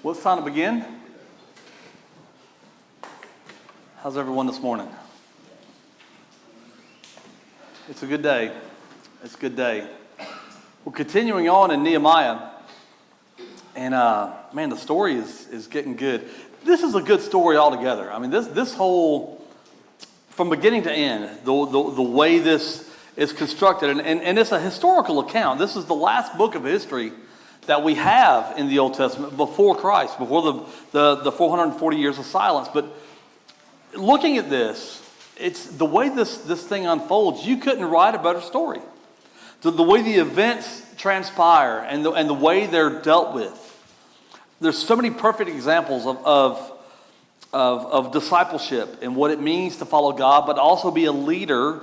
Well, it's time to begin. How's everyone this morning? It's a good day. It's a good day. We're continuing on in Nehemiah. And, man, the story is getting good. This is a good story altogether. I mean, this whole, from beginning to end, the way this is constructed, and it's a historical account. This is the last book of history that we have in the Old Testament before Christ, before the 440 years of silence. But looking at this, it's the way this thing unfolds. You couldn't write a better story. The way the events transpire and the way they're dealt with. There's so many perfect examples of discipleship and what it means to follow God, but also be a leader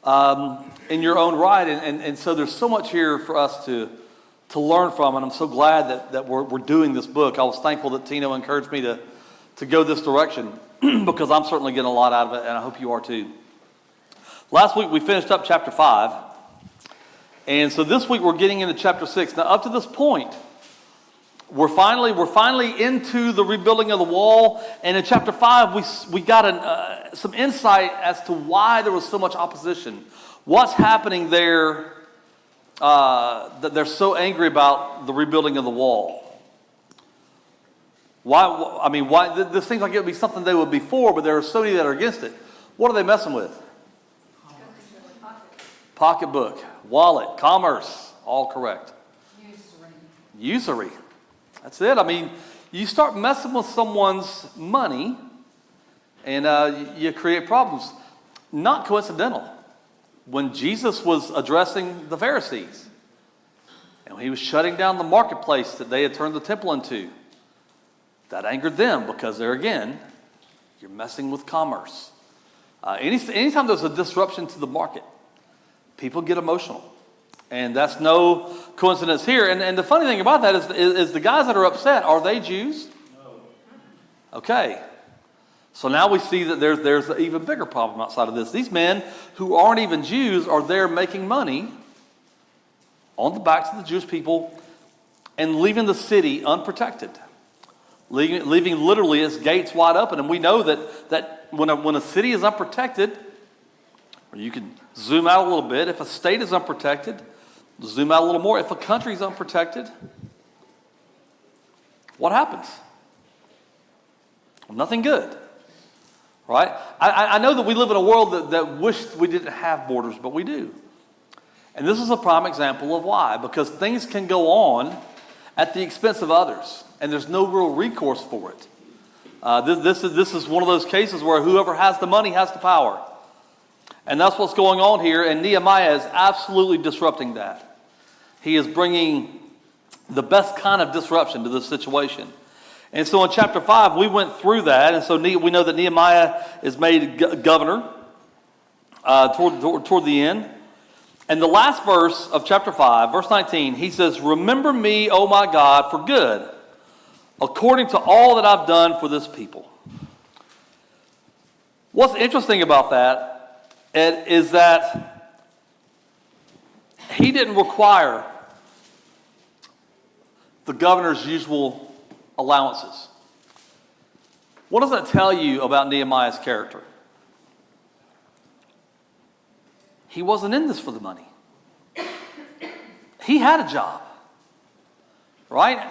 in your own right. And so there's so much here for us to learn from, and I'm so glad that we're doing this book. I was thankful that Tino encouraged me to go this direction because I'm certainly getting a lot out of it, and I hope you are too. Last week we finished up chapter 5, and so this week we're getting into chapter 6. Now up to this point, we're finally into the rebuilding of the wall, and in chapter 5 we got some insight as to why there was so much opposition. What's happening there that they're so angry about the rebuilding of the wall? Why? I mean, why? This seems like it would be something they would be for, but there are so many that are against it. What are they messing with? Pocketbook, wallet, commerce, all correct. Usury. That's it. I mean, you start messing with someone's money, and you create problems. Not coincidental. When Jesus was addressing the Pharisees, and he was shutting down the marketplace that they had turned the temple into, that angered them because there again, you're messing with commerce. Anytime there's a disruption to the market, people get emotional. And that's no coincidence here. And the funny thing about that is the guys that are upset, are they Jews? No. Okay. So now we see that there's an even bigger problem outside of this. These men who aren't even Jews are there making money on the backs of the Jewish people and leaving the city unprotected. Leaving literally its gates wide open. And we know that when a city is unprotected, or you can zoom out a little bit, if a state is unprotected, zoom out a little more, if a country is unprotected, what happens? Well, nothing good. Right? I know that we live in a world that wished we didn't have borders, but we do. And this is a prime example of why. Because things can go on at the expense of others, and there's no real recourse for it. This is one of those cases where whoever has the money has the power. And that's what's going on here, and Nehemiah is absolutely disrupting that. He is bringing the best kind of disruption to this situation. And so in chapter 5, we went through that. And so we know that Nehemiah is made governor toward the end. And the last verse of chapter 5, verse 19, he says, "Remember me, O my God, for good, according to all that I've done for this people." What's interesting about that, Ed, is that he didn't require the governor's usual allowances. What does that tell you about Nehemiah's character? He wasn't in this for the money. He had a job, right?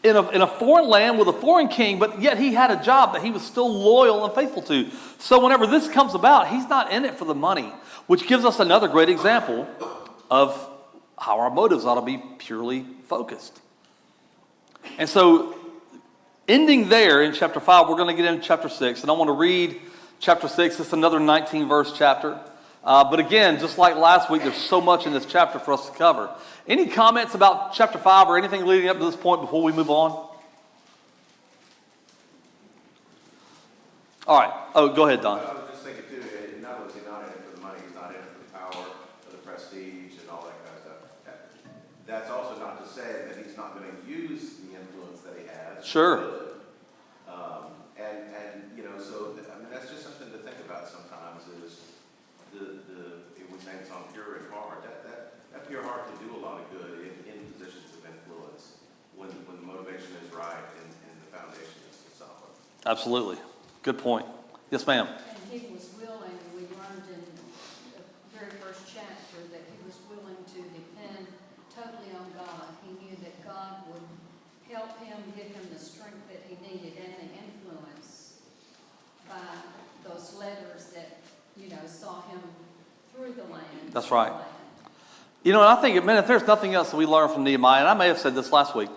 In a foreign land with a foreign king, but yet he had a job that he was still loyal and faithful to. So whenever this comes about, he's not in it for the money, which gives us another great example of how our motives ought to be purely focused. And so ending there in chapter 5, we're going to get into chapter 6. And I want to read chapter 6. It's another 19-verse chapter. But again, just like last week, there's so much in this chapter for us to cover. Any comments about chapter 5 or anything leading up to this point before we move on? All right. Oh, go ahead, Don. I was just thinking, too, not only is he not in it for the money, he's not in it for the power, for the prestige, and all that kind of stuff. That's also not to say that he's not going to use the influence that he has. Sure. So I mean, that's just something to think about sometimes. Is it was named on pure in heart. That pure heart can do a lot of good in positions of influence when the motivation is right and Absolutely. Good point. Yes, ma'am. And he was willing, we learned in the very first chapter that he was willing to depend totally on God. He knew that God would help him, give him the strength that he needed and the influence by those letters that, saw him through the land. That's right. And I think, man, if there's nothing else that we learn from Nehemiah, and I may have said this last week,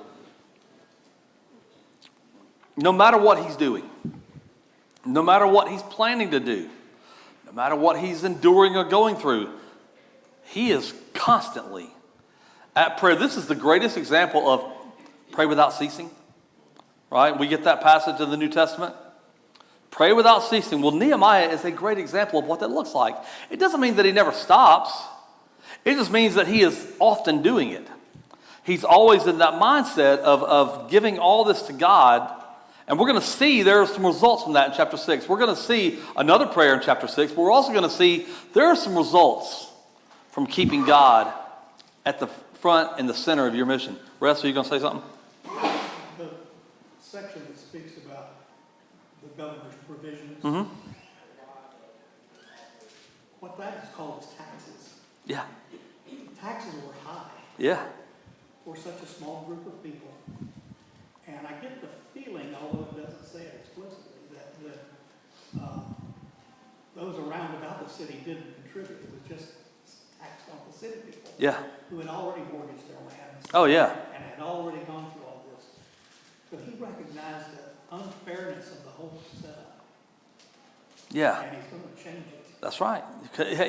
no matter what he's doing, no matter what he's planning to do, no matter what he's enduring or going through, he is constantly at prayer. This is the greatest example of pray without ceasing, right? We get that passage in the New Testament. Pray without ceasing. Well, Nehemiah is a great example of what that looks like. It doesn't mean that he never stops. It just means that he is often doing it. He's always in that mindset of giving all this to God. And we're going to see there are some results from that in chapter 6. We're going to see another prayer in chapter 6, but we're also going to see there are some results from keeping God at the front and the center of your mission. Russ, are you going to say something? The section that speaks about the governor's provisions, what that is called is taxes. Yeah. Taxes were high Yeah. for such a small group of people. And I get the feeling, although it doesn't say it explicitly, that those around about the city didn't contribute. It was just taxed on the city people. Yeah. Who had already mortgaged their lands. Oh, yeah. And had already gone through all this. So he recognized the unfairness of the whole setup. Yeah. And he's going to change it. That's right.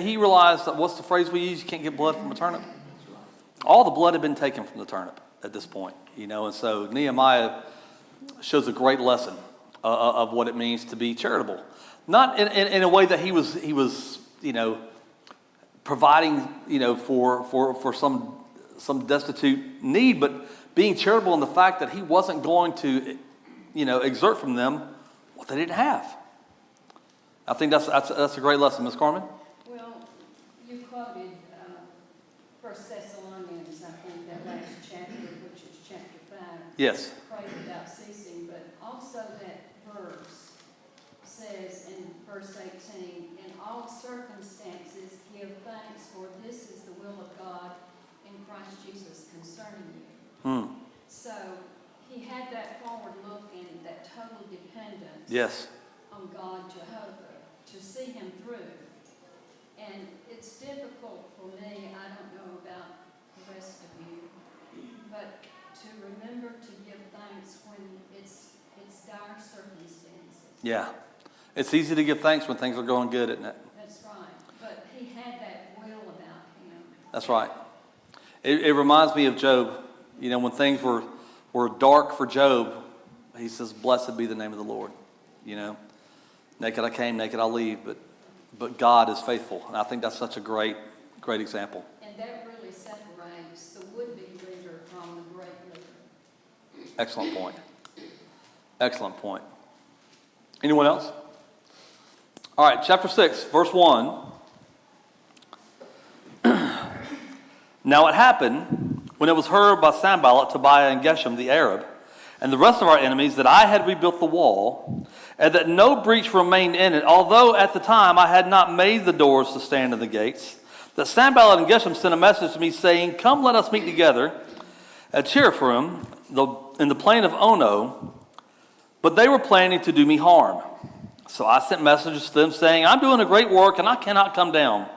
He realized that, what's the phrase we use? You can't get blood from a turnip. That's right. All the blood had been taken from the turnip at this point, and so Nehemiah shows a great lesson of what it means to be charitable. Not in a way that he was providing, for some destitute need, but being charitable in the fact that he wasn't going to, exert from them what they didn't have. I think that's a great lesson, Ms. Carmen. Well, you quoted 1 Thessalonians, I think, that last chapter, which is chapter 5. Yes. Pray without ceasing, but also that verse says in verse 18, in all circumstances give thanks, for this is the will of God in Christ Jesus concerning you. So he had that forward look and that total dependence Yes. on God Jehovah to see him through. And it's difficult for me, I don't know about the rest of you, but to remember to give thanks when it's dire circumstances. Yeah. It's easy to give thanks when things are going good, isn't it? That's right. But he had that will about him. That's right. It reminds me of Job. When things were dark for Job, he says, blessed be the name of the Lord. Naked I came, naked I'll leave, but God is faithful. And I think that's such a great example. And that really separates the would-be leader from the great leader. Excellent point. Excellent point. Anyone else? All right, chapter 6, verse 1. Now it happened, when it was heard by Sanballat, Tobiah, and Geshem the Arab, and the rest of our enemies, that I had rebuilt the wall, and that no breach remained in it, although at the time I had not made the doors to stand in the gates, that Sanballat and Geshem sent a message to me, saying, come, let us meet together at Chiraphaim, in the plain of Ono, but they were planning to do me harm. So I sent messages to them, saying, I'm doing a great work, and I cannot come down.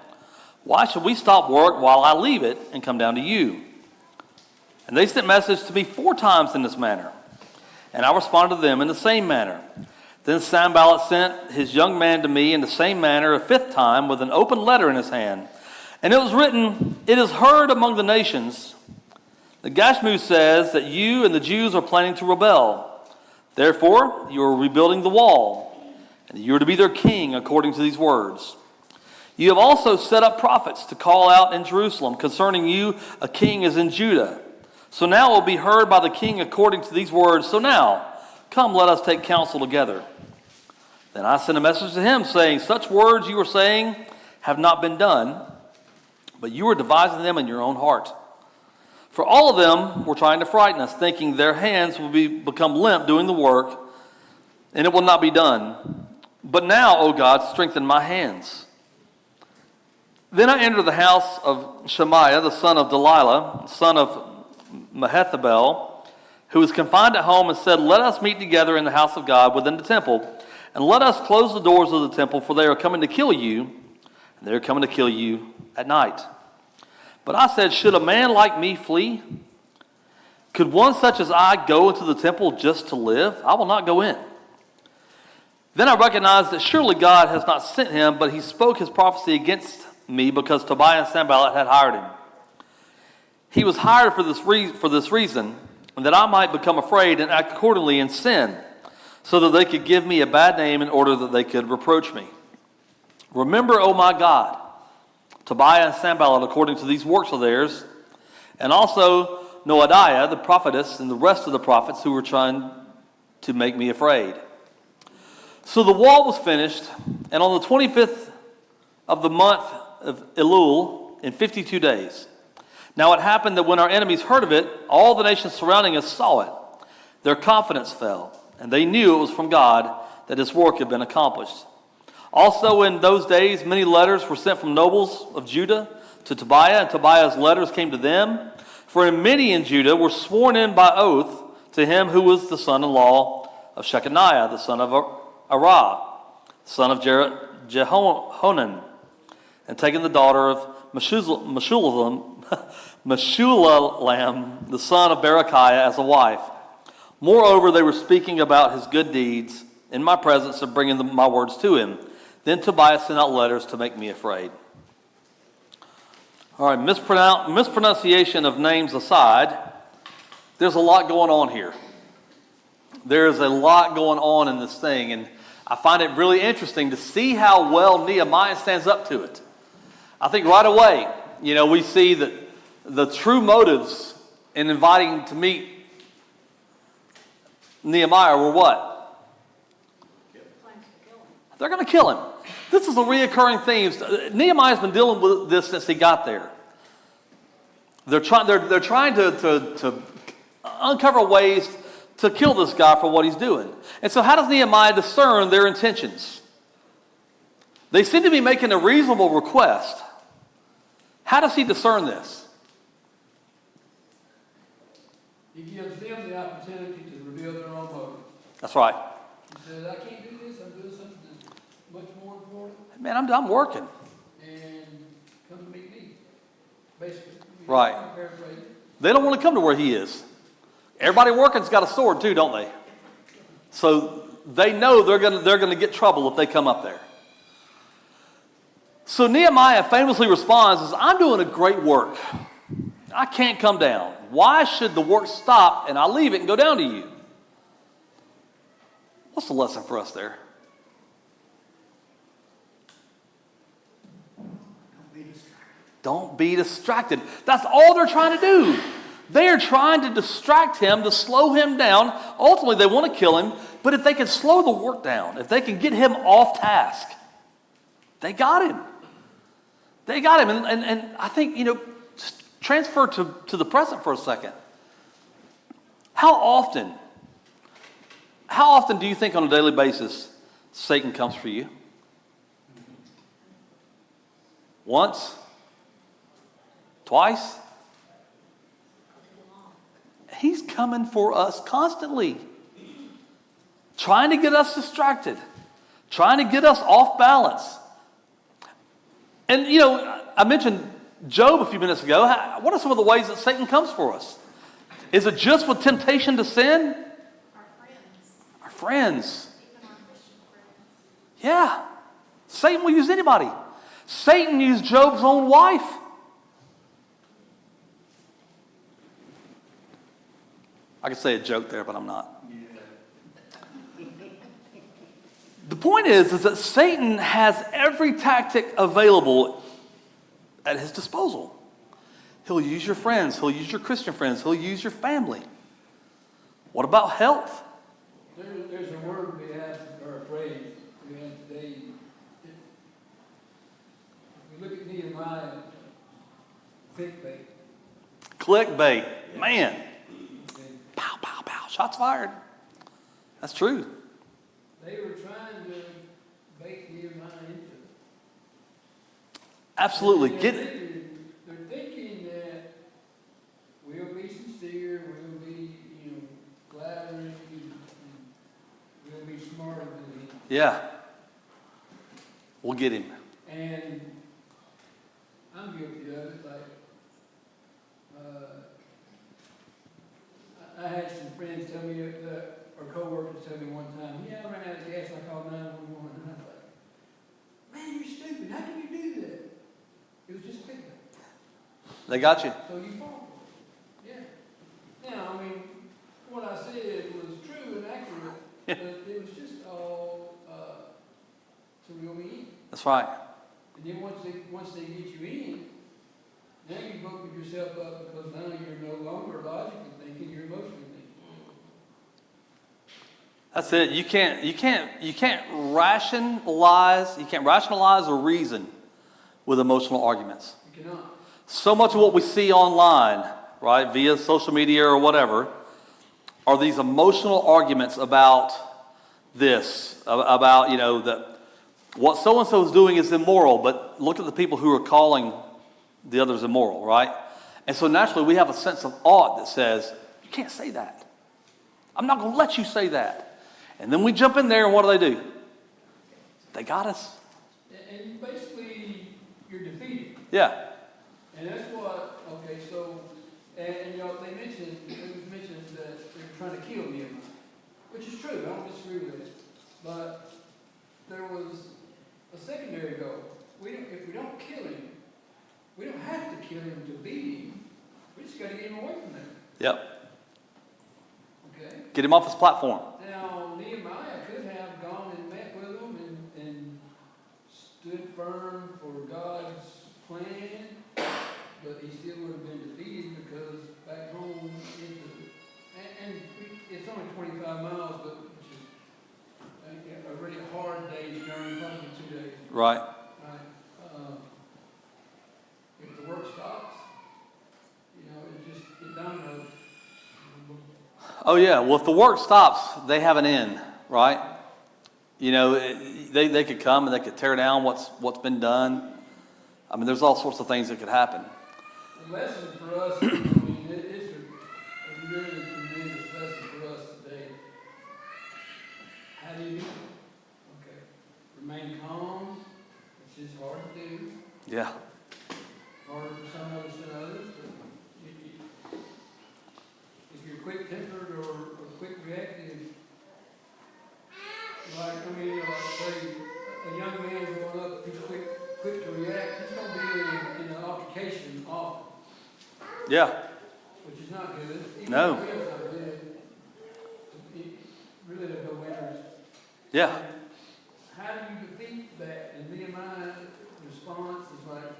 Why should we stop work while I leave it and come down to you? And they sent messages to me 4 times in this manner, and I responded to them in the same manner. Then Sanballat sent his young man to me in the same manner a 5th time with an open letter in his hand. And it was written, it is heard among the nations. The Gashmu says that you and the Jews are planning to rebel. Therefore, you are rebuilding the wall, and you are to be their king according to these words. You have also set up prophets to call out in Jerusalem concerning you, a king is in Judah. So now it will be heard by the king according to these words. So now, come, let us take counsel together. Then I sent a message to him, saying, such words you are saying have not been done, but you are devising them in your own heart. For all of them were trying to frighten us, thinking their hands would become limp doing the work, and it will not be done. But now, O God, strengthen my hands. Then I entered the house of Shemaiah, the son of Delilah, son of Mehethabel, who was confined at home, and said, let us meet together in the house of God within the temple, and let us close the doors of the temple, for they are coming to kill you, and they are coming to kill you at night. But I said, should a man like me flee? Could one such as I go into the temple just to live? I will not go in. Then I recognized that surely God has not sent him, but he spoke his prophecy against me because Tobiah and Sanballat had hired him. He was hired for this reason, that I might become afraid and act accordingly and sin, so that they could give me a bad name in order that they could reproach me. Remember, O my God, Tobiah and Sanballat according to these works of theirs, and also Noadiah, the prophetess, and the rest of the prophets who were trying to make me afraid. So the wall was finished, and on the 25th of the month of Elul, in 52 days. Now it happened that when our enemies heard of it, all the nations surrounding us saw it. Their confidence fell, and they knew it was from God that this work had been accomplished. Also in those days, many letters were sent from nobles of Judah to Tobiah, and Tobiah's letters came to them. For many in Judah were sworn in by oath to him who was the son-in-law of Shechaniah, the son of Arah, son of Jehohanan, and taken the daughter of Meshulam, the son of Berechiah, as a wife. Moreover, they were speaking about his good deeds in my presence and bringing my words to him. Then Tobiah sent out letters to make me afraid. All right, mispronunciation of names aside, there's a lot going on here. There's a lot going on in this thing, and I find it really interesting to see how well Nehemiah stands up to it. I think right away, we see that the true motives in inviting to meet Nehemiah were what? They're going to kill him. This is a reoccurring theme. Nehemiah's been dealing with this since he got there. They're trying to uncover ways to kill this guy for what he's doing. And so how does Nehemiah discern their intentions? They seem to be making a reasonable request. How does he discern this? He gives them the opportunity to reveal their own motive. That's right. He says, I can't do this, I'm doing something that's much more important, Man, I'm working. and come to meet me. Basically. Right. I'm paraphrasing. They don't want to come to where he is. Everybody working's got a sword too, don't they? So they know they're going to get trouble if they come up there. So Nehemiah famously responds, I'm doing a great work. I can't come down. Why should the work stop and I leave it and go down to you? What's the lesson for us there? Don't be distracted. That's all they're trying to do. They are trying to distract him, to slow him down. Ultimately, they want to kill him. But if they can slow the work down, if they can get him off task, they got him. They got him. And I think, just transfer to the present for a second. How often do you think on a daily basis Satan comes for you? Once? Twice? He's coming for us constantly. Trying to get us distracted. Trying to get us off balance. And, I mentioned Job a few minutes ago. What are some of the ways that Satan comes for us? Is it just with temptation to sin? Our friends. Even our Christian friends. Yeah. Satan will use anybody. Satan used Job's own wife. I could say a joke there, but I'm not. The point is that Satan has every tactic available at his disposal. He'll use your friends. He'll use your Christian friends. He'll use your family. What about health? There's a word we have, or a phrase we have today. If we look at Nehemiah, clickbait. Clickbait. Man. Pow, pow, pow. Shots fired. That's true. They were trying to bait Nehemiah into it. Absolutely. They're thinking that we'll be sincere, we'll be, flattering, and we'll be smarter than him. Yeah. We'll get him. And I'm guilty of it. Like, I had some friends tell me, or co-workers tell me one time, yeah, I ran out of gas, I called 911. And I was like, man, you're stupid. How can you do that? It was just quick. They got you. So you fall for it. Yeah. Now, I mean, what I said was true and accurate, but it was just all to reel me in. That's right. And then once they get you in, now you've opened yourself up because now you're no longer logically thinking, you're emotionally thinking. That's it. You can't rationalize or reason with emotional arguments. You cannot. So much of what we see online, right, via social media or whatever, are these emotional arguments about this, about, that what so-and-so is doing is immoral, but look at the people who are calling the others immoral, right? And so naturally we have a sense of awe that says, you can't say that. I'm not going to let you say that. And then we jump in there and what do? They got us. And basically, you're defeated. Yeah. And that's what, okay, so, and it was mentioned that they're trying to kill Nehemiah, which is true, I don't disagree with it. But there was a secondary goal. If we don't kill him, we don't have to kill him to beat him. We just got to get him away from there. Yep. Okay? Get him off his platform. Now, Nehemiah could have gone and met with them and stood firm for God's plan, but he still would have been defeated because back home, it's only 25 miles, but which is a really hard day's journey, probably 2 days. Right. Right. If the work stops, it dominoes. Oh yeah. Well, if the work stops, they have an end, right? They could come and they could tear down what's been done. I mean, there's all sorts of things that could happen. The lesson for us, it's a really tremendous lesson for us today. How do you do it? Okay. Remain calm, which is hard to do. Yeah. Harder for some of us than others. But if you're quick-tempered or quick reactive, like say a young man growing up, he's quick to react, he's going to be in an altercation often. Yeah. Which is not good. Even No. if it's not good, really there's no winners. Yeah. And how do you defeat that? And Nehemiah's response is like,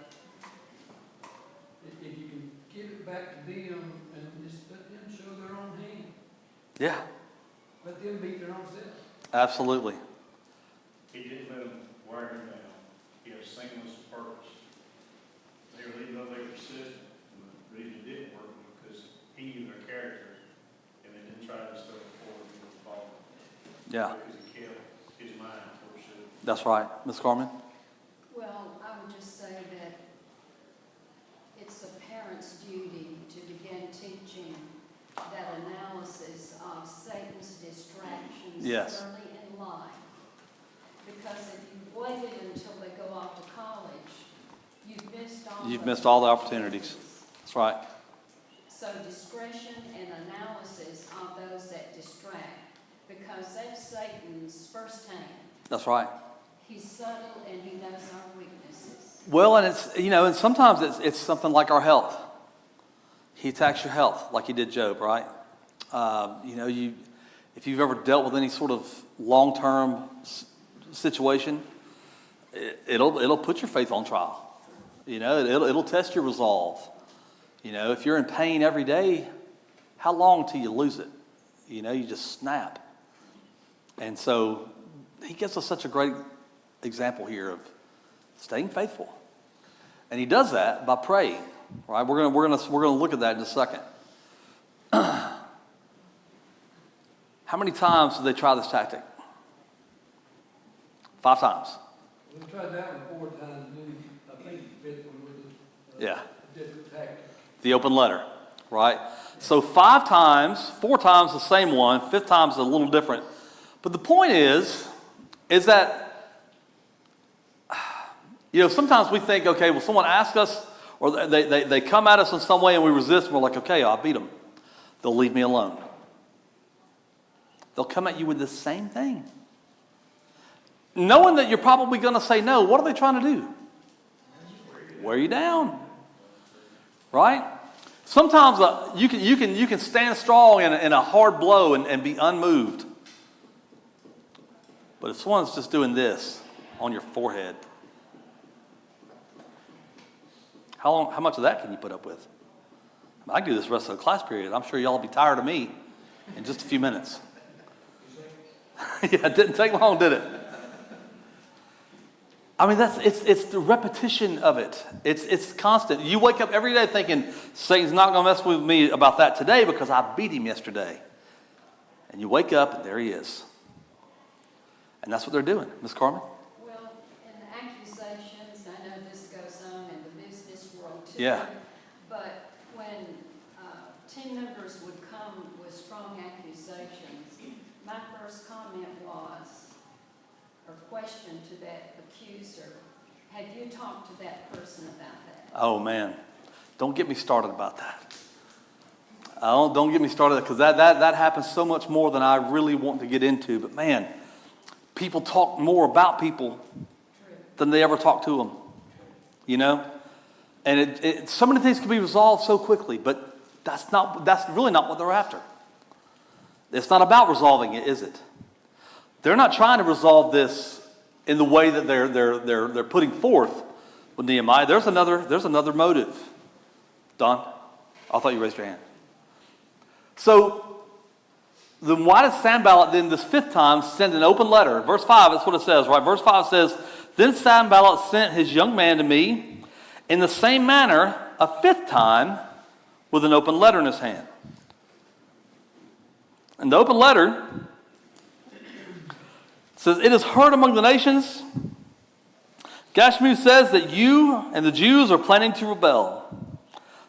if you can give it back to them and just let them show their own hand. Yeah. Let them beat their own self. Absolutely. He didn't let them wear him down. He had a singular purpose. They were even though they were persistent. And the reason it didn't work was because he knew their character and they didn't try to step forward with the ball. Yeah. Because he kept his mind for sure. That's right. Ms. Carmen? Well, I would just say that it's a parent's duty to begin teaching that analysis of Satan's distractions Yes. early in life. Because if you've waited until they go off to college, you've missed all the opportunities. That's right. So discretion and analysis of those that distract, because that's Satan's first hand. That's right. He's subtle and he knows our weaknesses. Well, and it's, and sometimes it's something like our health. He attacks your health like he did Job, right? If you've ever dealt with any sort of long-term situation, it'll put your faith on trial. It'll test your resolve. If you're in pain every day, how long till you lose it? You just snap. And so he gives us such a great example here of staying faithful. And he does that by praying, right? We're gonna look at that in a second. How many times did they try this tactic? 5 times. We tried that one 4 times, and then I think the 5th one was Yeah. a different tactic. The open letter, right? So 5 times, 4 times the same one, 5th time's a little different. But the point is that, sometimes we think, okay, well, someone asks us, or they come at us in some way and we resist, and we're like, okay, I'll beat them. They'll leave me alone. They'll come at you with the same thing. Knowing that you're probably going to say no, what are they trying to do? Wear you down. Right? Sometimes you can stand strong in a hard blow and be unmoved. But if someone's just doing this on your forehead, how much of that can you put up with? I can do this rest of the class period. I'm sure y'all will be tired of me in just a few minutes. Yeah, it didn't take long, did it? I mean, it's the repetition of it. It's constant. You wake up every day thinking, Satan's not going to mess with me about that today because I beat him yesterday. And you wake up and there he is. And that's what they're doing. Ms. Carmen? Well, in the accusations, I know this goes on in the business world too. Yeah. But when team members would come with strong accusations, my first comment was, or question to that accuser, have you talked to that person about that? Oh, man. Don't get me started about that. Don't get me started because that happens so much more than I really want to get into. But, man, people talk more about people than they ever talk to them. You know? And so many things can be resolved so quickly, but that's really not what they're after. It's not about resolving it, is it? They're not trying to resolve this in the way that they're putting forth with Nehemiah. There's another motive. Don, I thought you raised your hand. So then why does Sanballat then this 5th time send an open letter? Verse 5, that's what it says, right? Verse 5 says, then Sanballat sent his young man to me in the same manner a 5th time with an open letter in his hand. And the open letter says, it is heard among the nations. Gashmu says that you and the Jews are planning to rebel.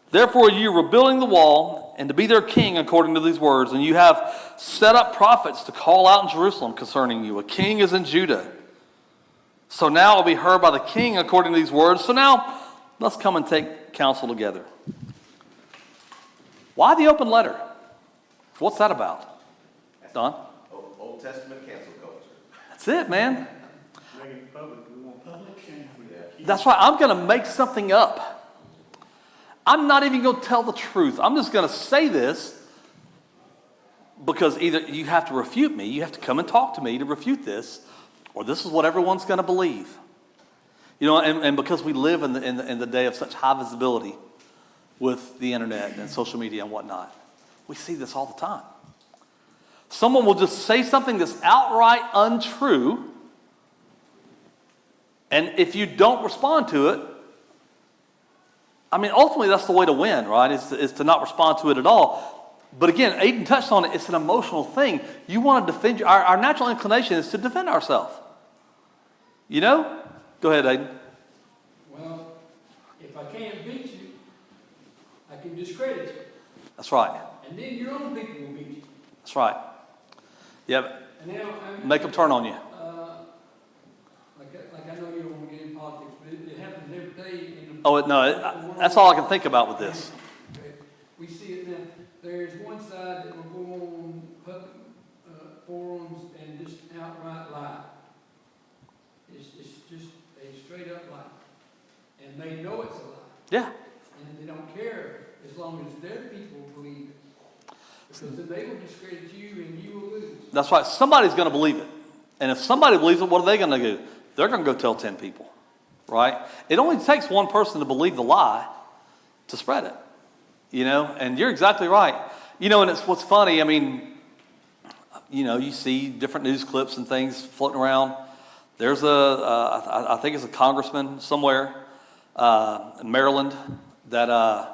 Therefore you are rebuilding the wall and to be their king according to these words. And you have set up prophets to call out in Jerusalem concerning you. A king is in Judah. So now I'll be heard by the king according to these words. So now let's come and take counsel together. Why the open letter? What's that about? Don? Old Testament cancel culture. That's it, man. Make it public, we want Public shame. That's right. I'm going to make something up. I'm not even going to tell the truth. I'm just going to say this because either you have to refute me, you have to come and talk to me to refute this, or this is what everyone's going to believe. You know, and because we live in the day of such high visibility with the internet and social media and whatnot, we see this all the time. Someone will just say something that's outright untrue, and if you don't respond to it, I mean, ultimately that's the way to win, right? Is to not respond to it at all. But again, Aiden touched on it. It's an emotional thing. You want to defend our natural inclination is to defend ourselves. You know? Go ahead, Aiden. Well, if I can't beat you, I can discredit you. That's right. And then your own people will beat you. That's right. Yeah. And now, Make them turn on you. like I know you don't want to get in politics, but it happens every day. That's all I can think about with this. Okay. We see it now. There's one side that will go on public forums and just outright lie. It's just a straight up lie. And they know it's a lie. Yeah. And they don't care as long as their people believe it. Because then they will discredit you and you will lose. That's right. Somebody's going to believe it. And if somebody believes it, what are they going to do? They're going to go tell 10 people. Right? It only takes one person to believe the lie to spread it. You know? And you're exactly right. You know, and it's what's funny, I mean, you know, you see different news clips and things floating around. There's I think it's a congressman somewhere in Maryland that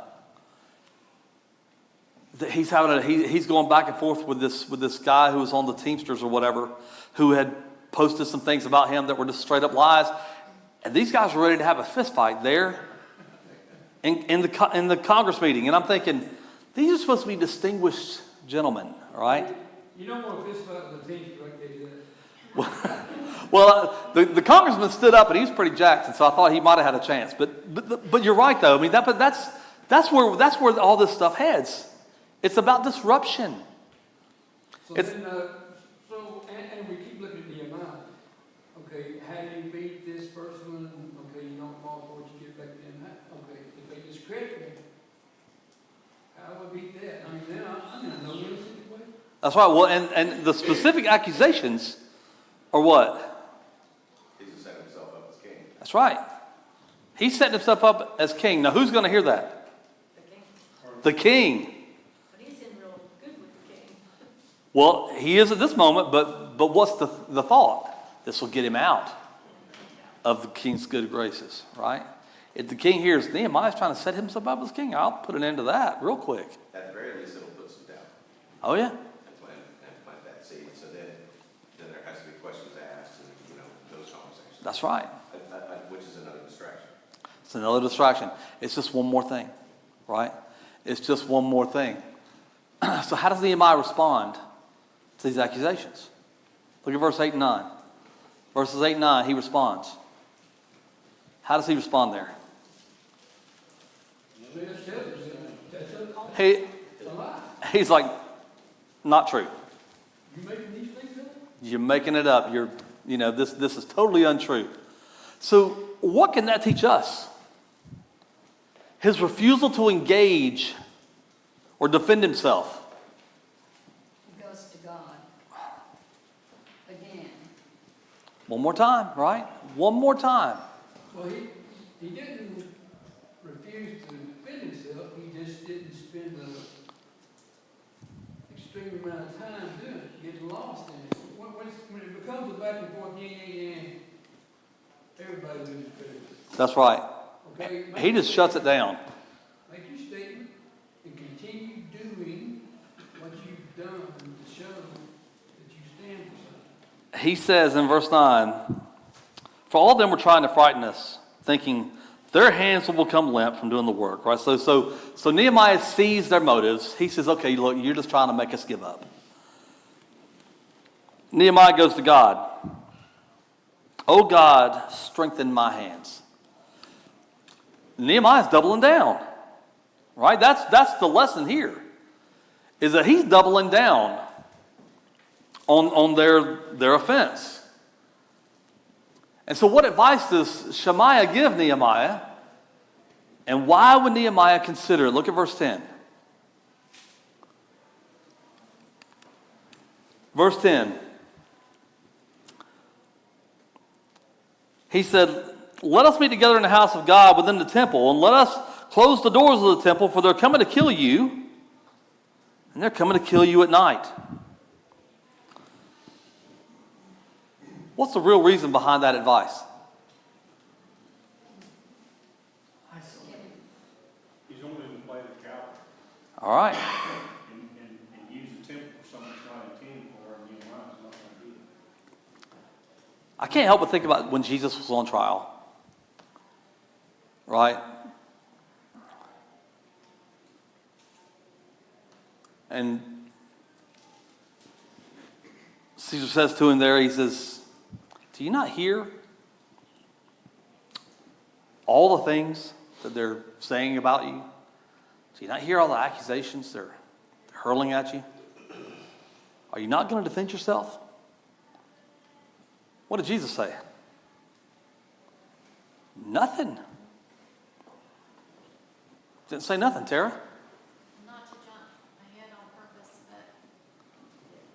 he's going back and forth with this guy who was on the Teamsters or whatever, who had posted some things about him that were just straight up lies. And these guys were ready to have a fist fight there in the Congress meeting. And I'm thinking, these are supposed to be distinguished gentlemen, right? You don't want to fist fight with the team, right there. Well, the congressman stood up and he was pretty jacked, and so I thought he might have had a chance. But you're right though. I mean that's where all this stuff heads. It's about disruption. So It's- then, and we keep looking at Nehemiah. Okay, how do you beat this person? Okay, you don't fall for what you get back then. Okay, if they discredit me, how do I beat that? I mean, then I'm in a no-win situation. That's right. Well, and the specific accusations are what? He's just setting himself up as king. That's right. He's setting himself up as king. Now, who's going to hear that? The king. But he's in real good with the king. Well, he is at this moment, but what's the thought? This will get him out of the king's good graces, right? If the king hears Nehemiah's trying to set himself up as king, I'll put an end to that real quick. At the very least, it'll put some doubt Oh, yeah. and plant that seed. So then there has to be questions asked and, those conversations. That's right. Which is another distraction. It's another distraction. It's just one more thing, right? It's just one more thing. So how does Nehemiah respond to these accusations? Look at verse 8 and 9. Verses 8 and 9, he responds. How does he respond there? He's like, not true. You making these things up? You're making it up. This is totally untrue. So what can that teach us? His refusal to engage or defend himself. He goes to God. Again. One more time, right? One more time. Well, he didn't refuse to defend himself. He just didn't spend an extreme amount of time doing it, getting lost in it. When it becomes a back and forth, everybody loses credit. That's right. Okay? He just shuts it down. Make your statement and continue doing what you've done to show that you stand for something. He says in verse 9, for all of them were trying to frighten us, thinking their hands will become limp from doing the work, right? So Nehemiah sees their motives. He says, okay, look, you're just trying to make us give up. Nehemiah goes to God. Oh God, strengthen my hands. Nehemiah's doubling down, right? That's the lesson here, is that he's doubling down on their offense. And so what advice does Shemaiah give Nehemiah? And why would Nehemiah consider it? Look at verse 10. Verse 10. He said, let us meet together in the house of God within the temple, and let us close the doors of the temple, for they're coming to kill you, and they're coming to kill you at night. What's the real reason behind that advice? He's only going to play the coward All right. and use the temple for something it's not intended for, and Nehemiah's not going to do it. I can't help but think about when Jesus was on trial. Right? And Caesar says to him there, he says, do you not hear all the things that they're saying about you? Do you not hear all the accusations they're hurling at you? Are you not going to defend yourself? What did Jesus say? Nothing. Didn't say nothing, Tara. Not to jump ahead on purpose, but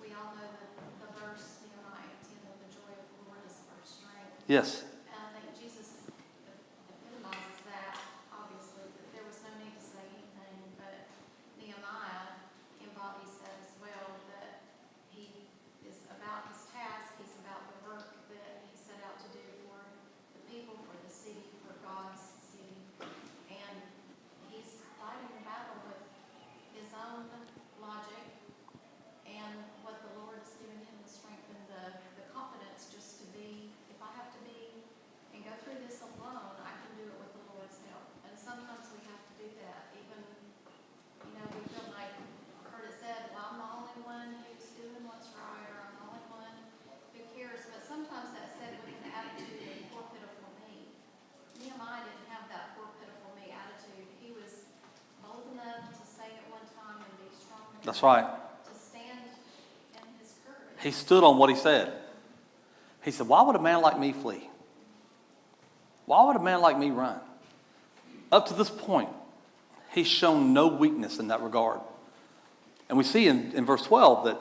we all know the verse, Nehemiah 10, that the joy of the Lord is our strength. Yes. And I think Jesus epitomizes that, obviously, that there was no need to say anything, but Nehemiah embodies that as well, that he is about his task, he's about the work that he set out to do for the people, for the city, for God's city. And he's fighting a battle with his own logic and what the Lord is giving him the strength and the confidence just That's right. to stand in his courage. He stood on what he said. He said, why would a man like me flee? Why would a man like me run? Up to this point, he's shown no weakness in that regard. And we see in verse 12 that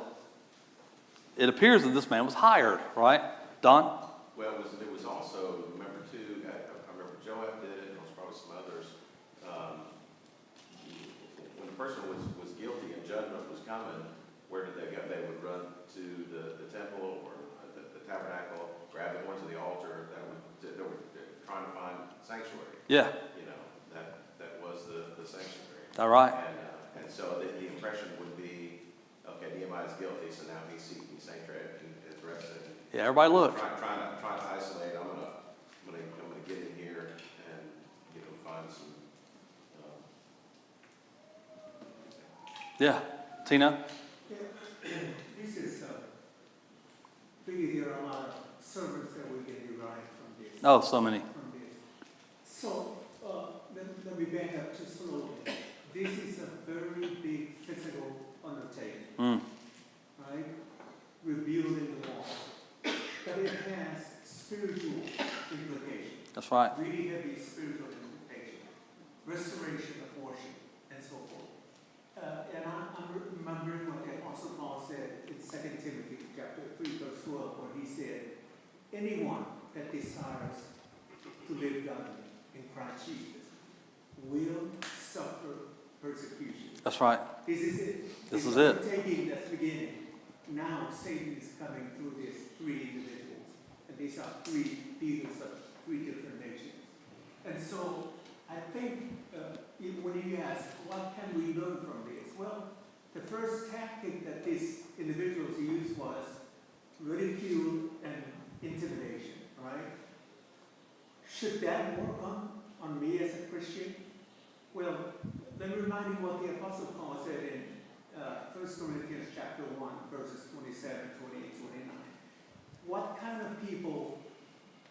it appears that this man was hired, right? Don? Well, it was also, remember too, I remember Joab did it, and there was probably some others. When the person was guilty and judgment was coming, where did they go? They would run to the temple or the tabernacle, grab the one to the altar. They were trying to find sanctuary. Yeah. You know, that was the sanctuary. All right. And so the impression would be, okay, Nehemiah's guilty, so now he's seeking sanctuary and is resting. Yeah, everybody look. Trying to isolate. I'm gonna get in here and find some. Yeah. Tina? This is, really there are a lot of sermons that we can derive from this. Oh, so many. From this. So, let me back up just a little bit. This is a very big physical undertaking, Mm. right? Rebuilding the wall. But it has spiritual implications. That's right. Really heavy spiritual implications. Restoration of worship and so forth. And I'm remembering what the Apostle Paul said in 2 Timothy chapter 3, verse 12, where he said, anyone that desires to live godly in Christ Jesus will suffer persecution. That's right. This is it. This is It's it. Taking that's beginning. Now Satan is coming through these three individuals. And these are three leaders of three different nations. And so I think when you ask, what can we learn from this? Well, the first tactic that these individuals used was ridicule and intimidation, right? Should that work on me as a Christian? Well, let me remind you what the Apostle Paul said in 1 Corinthians chapter 1, verses 27, 28, 29. What kind of people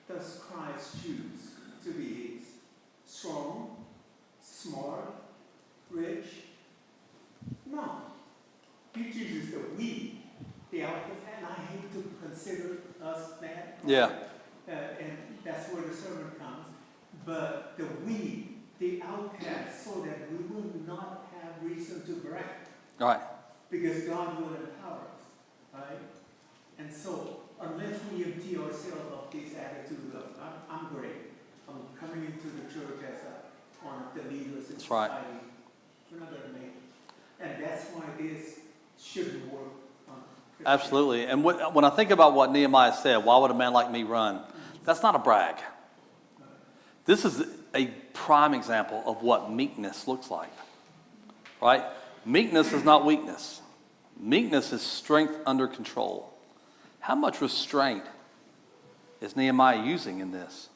does Christ choose to be his? Strong? Smart? Rich? No. He chooses the weak, the outcast, and I hate to consider us that. Yeah. And that's where the sermon comes. But the weak, the outcast, so that we will not have reason to brag. All right. Because God will empower us, right? And so, unless we empty ourselves of this attitude of, I'm great, I'm coming into the church as one of the leaders in That's right. society, we're not going to make it. And that's why this shouldn't work on Christianity. Absolutely. And when I think about what Nehemiah said, why would a man like me run? That's not a brag. This is a prime example of what meekness looks like, right? Meekness is not weakness. Meekness is strength under control. How much restraint is Nehemiah using in this?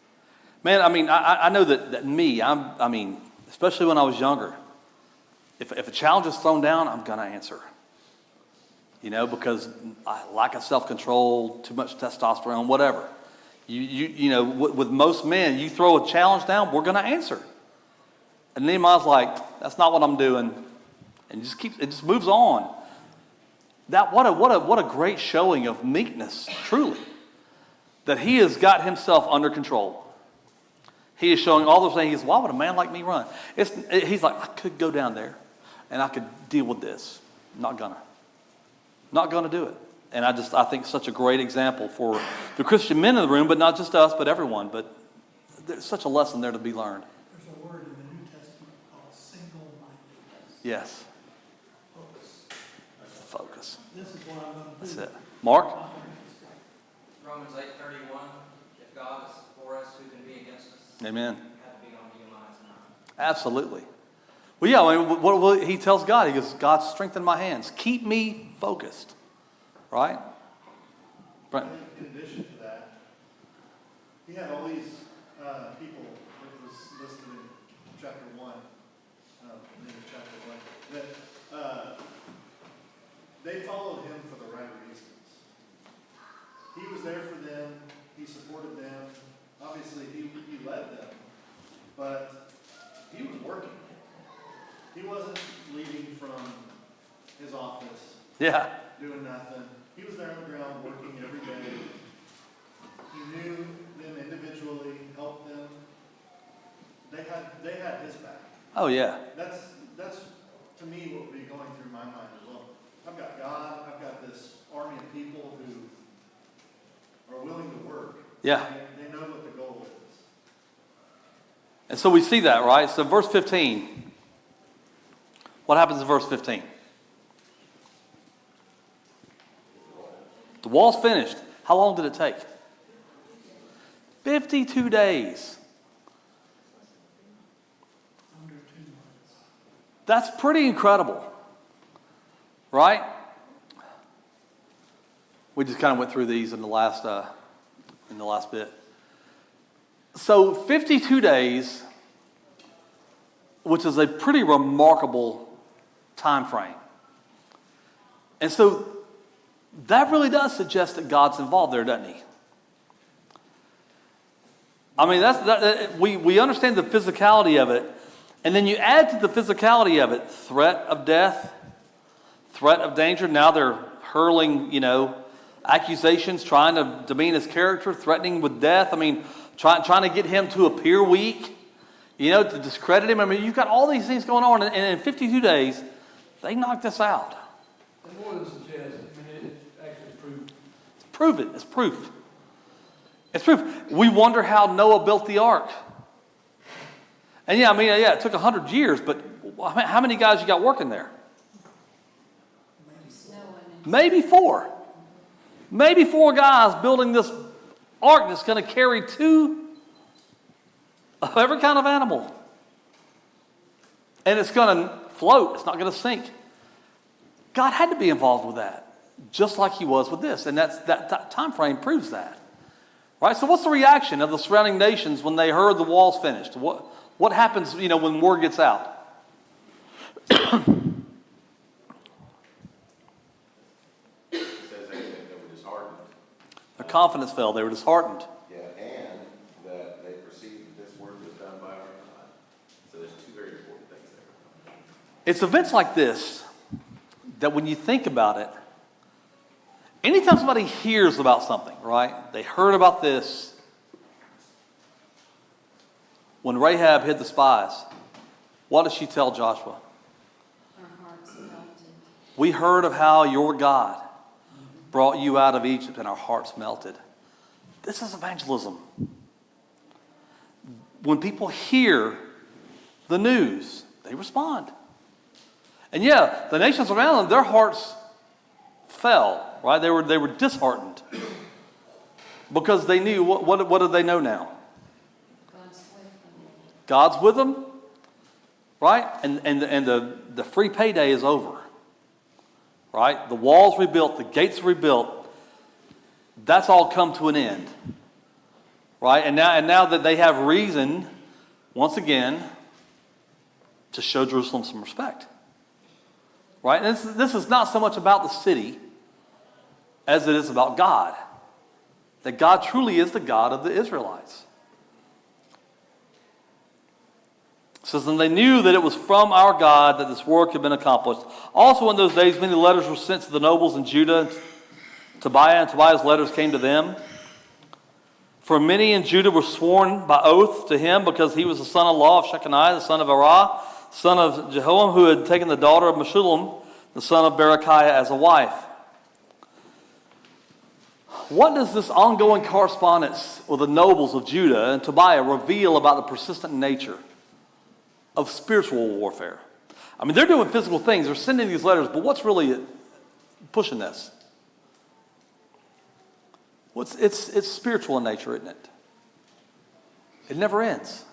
Man, I mean, I know that me, especially when I was younger, if a challenge is thrown down, I'm going to answer. Because lack of self-control, too much testosterone, whatever. With most men, you throw a challenge down, we're going to answer. And Nehemiah's like, that's not what I'm doing. And it just moves on. What a great showing of meekness, truly. That he has got himself under control. He is showing all those things. Why would a man like me run? He's like, I could go down there and I could deal with this. Not gonna do it. And I think such a great example for the Christian men in the room, but not just us, but everyone. But there's such a lesson there to be learned. There's a word in the New Testament called single-mindedness. Yes. Focus. Focus. This is what I'm going to do. That's it. Mark? Romans 8:31, if God is for us, who can be against us? Amen. Had to be on Nehemiah's mind. Absolutely. Well, yeah, what he tells God, he goes, God, strengthen my hands. Keep me focused. Right? Brent? In addition to that, he had all these people, it was listed in chapter 1, chapter 1, that they followed him for the right reasons. He was there for them, he supported them, obviously he led them, but he was working. He wasn't leading from his office, Yeah. doing nothing. He was there on the ground working every day. He knew them individually, helped them. They had his back. Oh, yeah. That's to me what would be going through my mind as well. I've got God, I've got this army of people who are willing to work. Yeah. They know what the goal is. And so we see that, right? So verse 15. What happens in verse 15? The wall's finished. How long did it take? 52 days. Under 2 months. That's pretty incredible, right? We just kind of went through these in the last bit. So 52 days, which is a pretty remarkable time frame. And so that really does suggest that God's involved there, doesn't he? I mean, we understand the physicality of it, and then you add to the physicality of it threat of death, threat of danger. Now they're hurling, accusations, trying to demean his character, threatening with death. I mean, trying to get him to appear weak, to discredit him. I mean, you've got all these things going on, and in 52 days, they knocked this out. And more than suggest, I mean, it actually proved. Prove it. It's proof. It's proof. We wonder how Noah built the ark. And it took 100 years, but how many guys you got working there? Maybe 4. Maybe 4 guys building this ark that's going to carry 2 of every kind of animal. And it's going to float. It's not going to sink. God had to be involved with that, just like he was with this. And that time frame proves that. Right? So what's the reaction of the surrounding nations when they heard the wall's finished? What happens, when word gets out? It says they were disheartened. Their confidence fell. They were disheartened. Yeah, and that they perceived that this work was done by our God. So there's 2 very important things there. It's events like this that when you think about it, anytime somebody hears about something, right? They heard about this. When Rahab hid the spies, what does she tell Joshua? Our hearts melted. We heard of how your God brought you out of Egypt and our hearts melted. This is evangelism. When people hear the news, they respond. And the nations around them, their hearts fell, right? They were disheartened because they knew, what did they know now? God's with them, right? And the free payday is over, right? The wall's rebuilt, the gates rebuilt. That's all come to an end, right? And now that they have reason, once again, to show Jerusalem some respect, right? And this is not so much about the city as it is about God. That God truly is the God of the Israelites. It says, and they knew that it was from our God that this work had been accomplished. Also in those days, many letters were sent to the nobles in Judah and Tobiah, and Tobiah's letters came to them. For many in Judah were sworn by oath to him because he was the son-in-law of Shechaniah, the son of Arah, son of Jehoam, who had taken the daughter of Meshullam, the son of Berechiah, as a wife. What does this ongoing correspondence with the nobles of Judah and Tobiah reveal about the persistent nature of spiritual warfare? I mean, they're doing physical things. They're sending these letters, but what's really pushing this? It's spiritual in nature, isn't it? It never ends.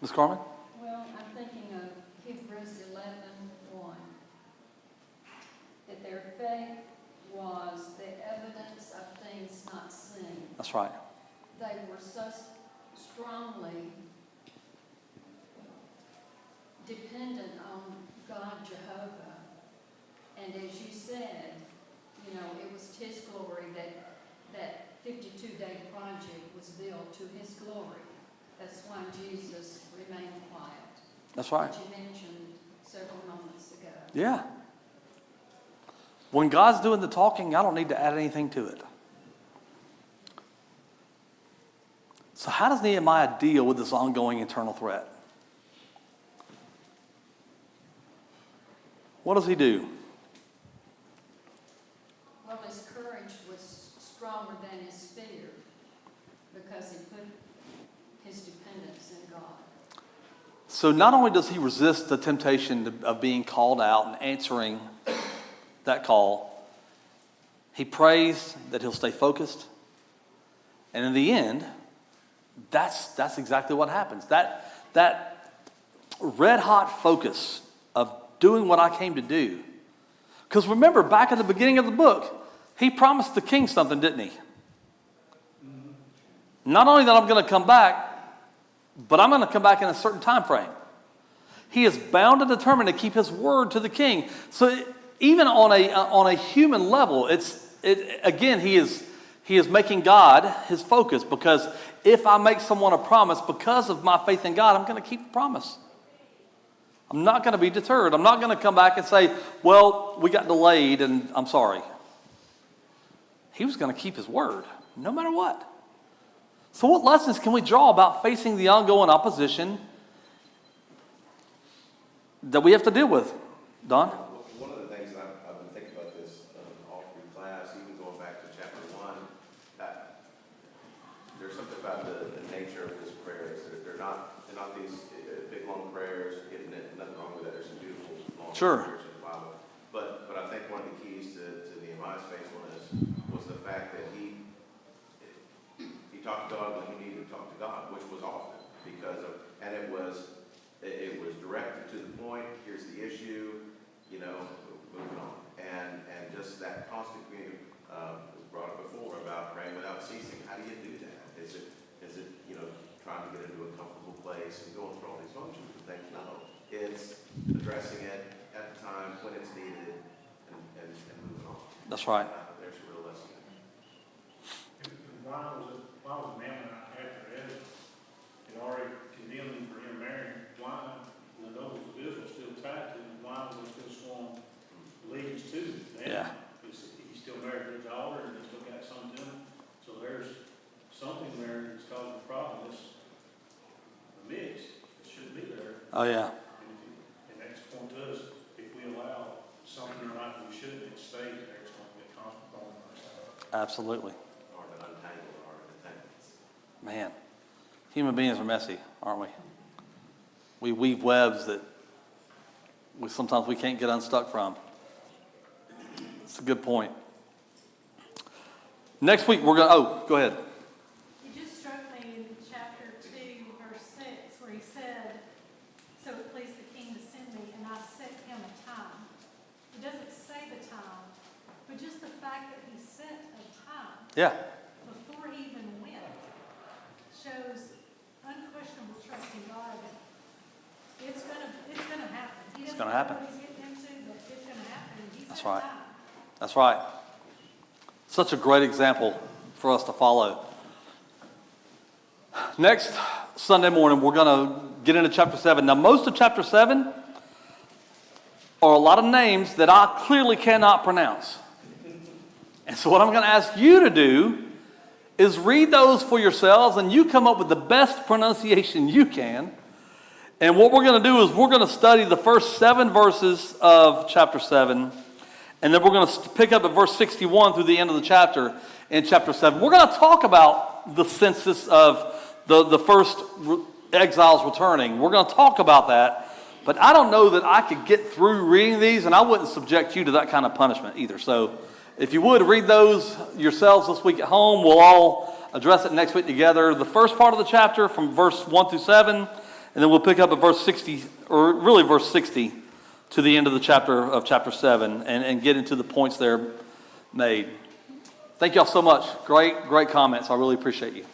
Ms. Carmen? Well, I'm thinking of Hebrews 11:1. That their faith was the evidence of things not seen. That's right. They were so strongly dependent on God Jehovah. And as you said, it was his glory that 52-day project was built to his glory. That's why Jesus remained quiet. That's right. Which you mentioned several moments ago. Yeah. When God's doing the talking, I don't need to add anything to it. So how does Nehemiah deal with this ongoing internal threat? What does he do? Well, his courage was stronger than his fear because he put his dependence in God. So not only does he resist the temptation of being called out and answering that call, he prays that he'll stay focused. And in the end, that's exactly what happens. That red hot focus of doing what I came to do. Because remember, back at the beginning of the book, he promised the king something, didn't he? Not only that I'm going to come back, but I'm going to come back in a certain time frame. He is bound and determined to keep his word to the king. So even on a human level, again, he is making God his focus, because if I make someone a promise because of my faith in God, I'm going to keep the promise. I'm not going to be deterred. I'm not going to come back and say, well, we got delayed and I'm sorry. He was going to keep his word no matter what. So what lessons can we draw about facing the ongoing opposition that we have to deal with? Don? One of the things that I've been thinking about this all through class, even going back to chapter 1, that there's something about the nature of his prayers. They're not these big long prayers, getting it, nothing wrong with that. There's some beautiful long prayers in the Bible. But I think one of the keys to Nehemiah's faithfulness was the fact that he talked to God when he needed to talk to God, which was often, and it was directed to the point. Here's the issue, moving on, and just that constant communion was brought up before about praying without ceasing. How do you do that? Is it trying to get into a comfortable place and going through all these functions and things? No, it's addressing it at the time when it's needed and moving on. That's right. There's a real lesson. Why was Nehemiah after Ezra had already condemned him for intermarrying? Why, when those of Israel still tied to him, why was there still sworn allegiance to him? Yeah. He still married his daughter and he still got something to him. So there's something there that's causing a problem. It's a mix. It shouldn't be there. Oh, yeah. And that's point to us. If we allow something in our life we shouldn't, it stays there. It's going to be a constant problem on our side. Absolutely. Or an untangled or an entanglement. Man, human beings are messy, aren't we? We weave webs that sometimes we can't get unstuck from. It's a good point. Next week we're going to, go ahead. It just struck me in chapter 2, verse 6, where he said, so it pleased the king to send me, and I set him a time. It doesn't say the time, but just the fact that he set a time Yeah. before he even went shows unquestionable trust in God. It's gonna happen. He doesn't gonna know happen. what he's getting into, but it's gonna happen. He That's set a right. time. That's right. Such a great example for us to follow. Next Sunday morning, we're going to get into chapter 7. Now, most of chapter 7 are a lot of names that I clearly cannot pronounce. And so what I'm going to ask you to do is read those for yourselves, and you come up with the best pronunciation you can. And what we're going to do is we're going to study the first 7 verses of chapter 7. And then we're going to pick up at verse 61 through the end of the chapter in chapter 7. We're going to talk about the census of the first exiles returning. We're going to talk about that. But I don't know that I could get through reading these, and I wouldn't subject you to that kind of punishment either. So if you would, read those yourselves this week at home. We'll all address it next week together. The first part of the chapter from verse 1 through 7, and then we'll pick up at verse 60, or really verse 60, to the end of the chapter 7, and get into the points there made. Thank y'all so much. Great comments. I really appreciate you.